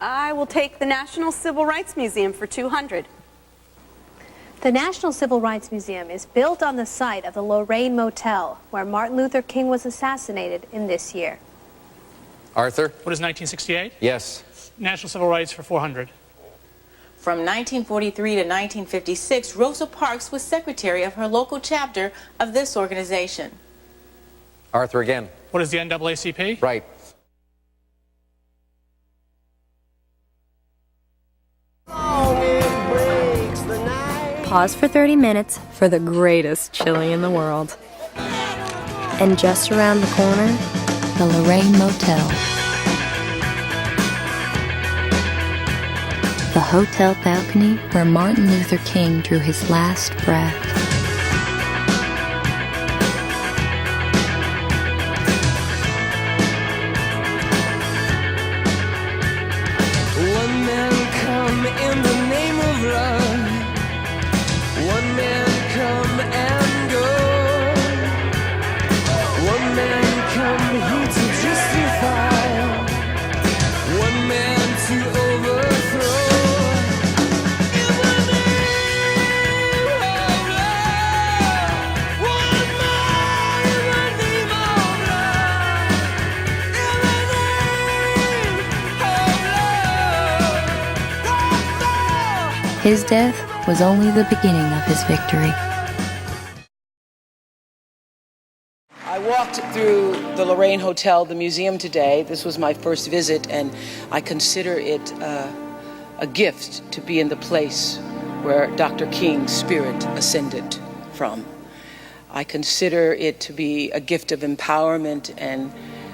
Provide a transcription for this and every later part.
I will take the National Civil Rights Museum for 200. The National Civil Rights Museum is built on the site of the Lorraine Motel, where Martin Luther King was assassinated in this year. Arthur? What is 1968? Yes. National Civil Rights for 400. From 1943 to 1956, Rosa Parks was secretary of her local chapter of this organization. Arthur again. What is the NAACP? Right. Pause for 30 minutes for the greatest chili in the world. And just around the corner, the Lorraine Motel. The hotel balcony where Martin Luther King drew his last breath. One man come in the name of love. One man come and go. One man come here to justify. One man to overthrow. In the name of love. One man in the name of love. In the name of love. His death was only the beginning of his victory. I walked through the Lorraine Hotel, the museum today. This was my first visit, and I consider it a gift to be in the place where Dr. King's spirit ascended from. I consider it to be a gift of empowerment and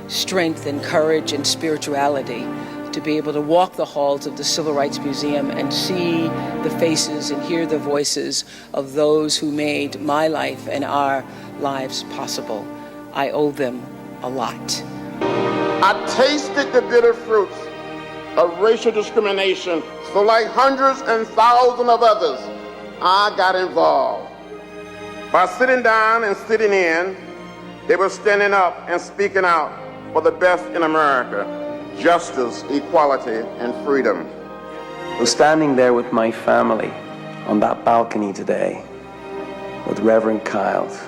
strength and courage and spirituality to be able to walk the halls of the Civil Rights Museum and see the faces and hear the voices of those who made my life and our lives possible. I owe them a lot. I tasted the bitter fruits of racial discrimination, so like hundreds and thousands of others, I got involved. By sitting down and sitting in, they were standing up and speaking out for the best in America: justice, equality, and freedom. I was standing there with my family on that balcony today with Reverend Kyles,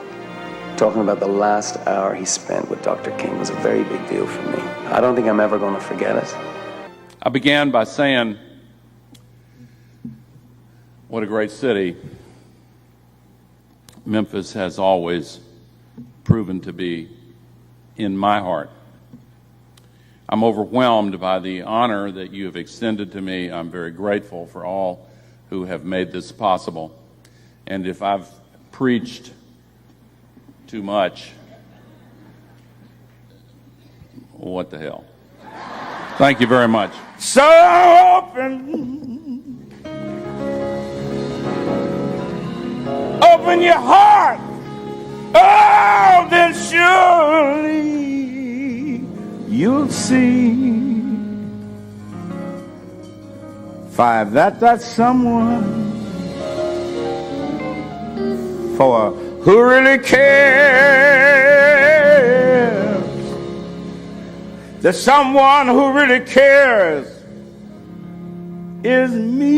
talking about the last hour he spent with Dr. King. It was a very big deal for me. I don't think I'm ever going to forget it. I began by saying, what a great city Memphis has always proven to be in my heart. I'm overwhelmed by the honor that you have extended to me. I'm very grateful for all who have made this possible. And if I've preached too much, what the hell? Thank you very much. So open your heart. Oh, then surely you'll see. 5, that's someone for who really cares. There's someone who really cares is me.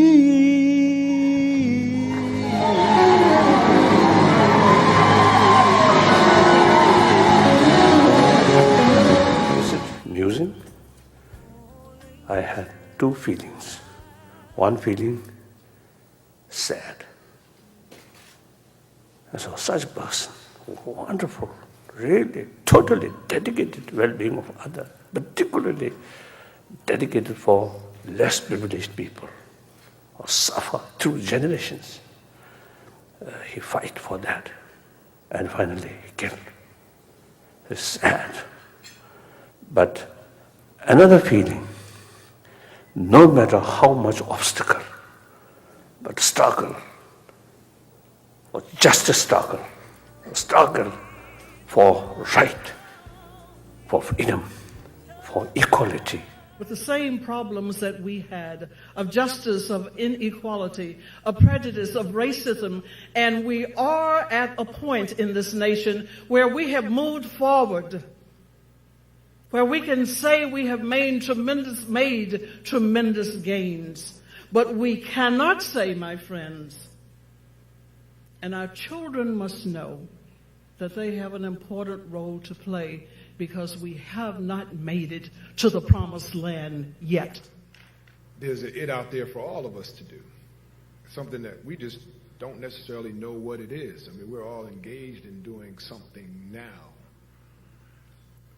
Musing, I had two feelings. One feeling, sad. I saw such a person, wonderful, really, totally dedicated to well-being of others, particularly dedicated for less privileged people who suffer through generations. He fight for that, and finally he killed. It's sad. But another feeling, no matter how much obstacle, but struggle, or just a struggle for right, for freedom, for equality. With the same problems that we had of justice, of inequality, of prejudice, of racism, and we are at a point in this nation where we have moved forward where we can say we have made tremendous gains. But we cannot say, my friends, and our children must know that they have an important role to play because we have not made it to the promised land yet. There's an it out there for all of us to do, something that we just don't necessarily know what it is. I mean, we're all engaged in doing something now,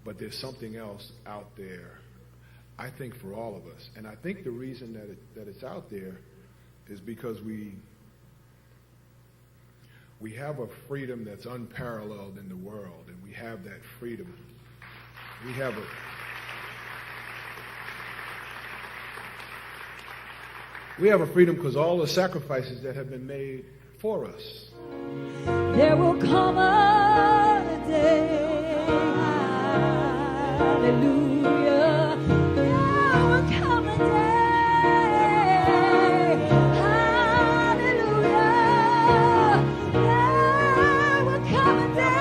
but there's something else out there, I think, for all of us. And I think the reason that it's out there is because we have a freedom that's unparalleled in the world, and we have that freedom. We have a freedom because all the sacrifices that have been made for us. There will come a day, hallelujah. There will come a day, hallelujah. There will come a day.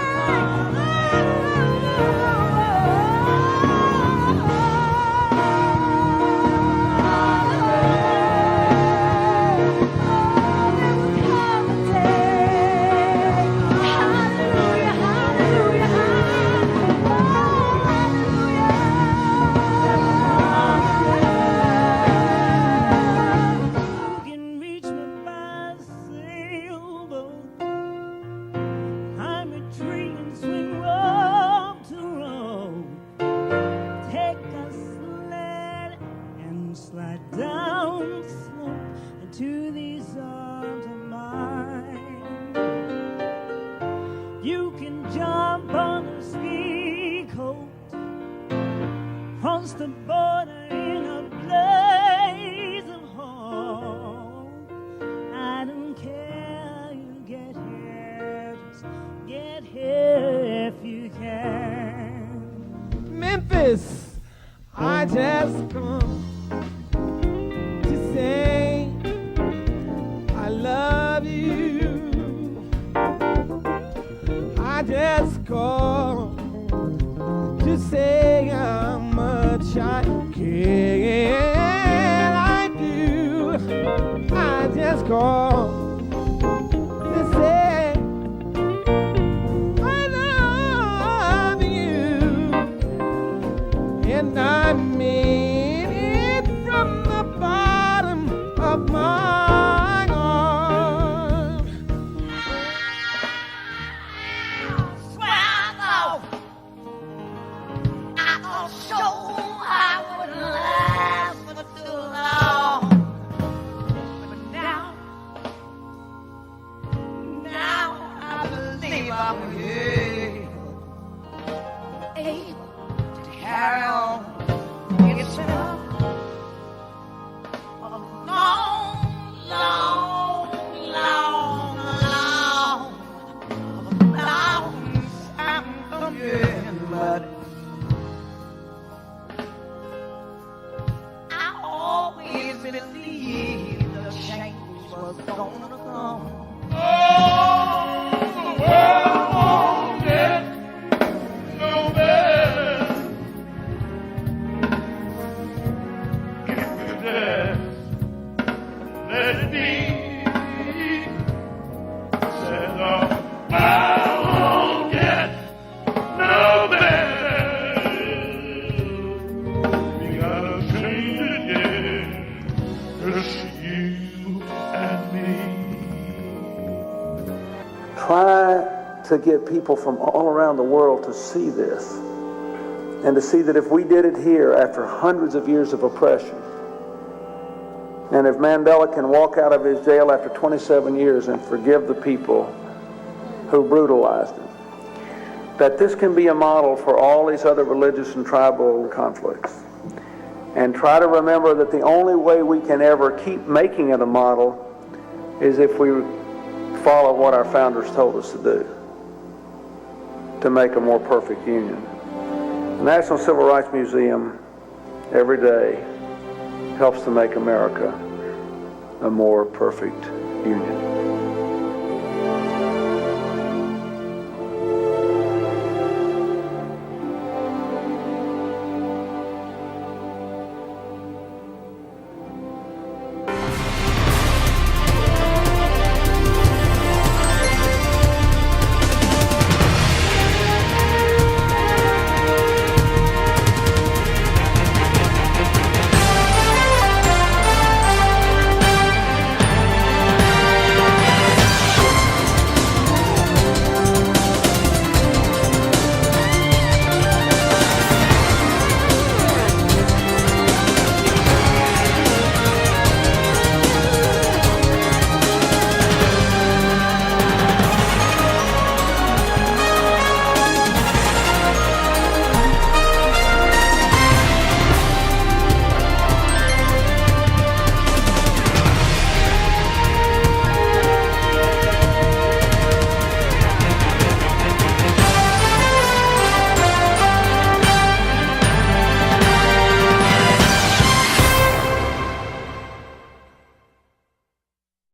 The border in a blaze of hope. I don't care, you get here, just get here if you can. Memphis, I just come to say I love you. I just call to say how much I care. I do. I just call to say I love you, and I mean it from the bottom of my heart. Carry on, it's a long, long, long, long, long time coming, but I always believed the change was gonna come. Oh, the world won't get no better. Let it be. Said the world won't get no better. We gotta change it, yeah. Just you and me. Try to get people from all around the world to see this, and to see that if we did it here after hundreds of years of oppression, and if Mandela can walk out of his jail after 27 years and forgive the people who brutalized him, that this can be a model for all these other religious and tribal conflicts. And try to remember that the only way we can ever keep making it a model is if we follow what our founders told us to do to make a more perfect union. The National Civil Rights Museum every day helps to make America a more perfect union.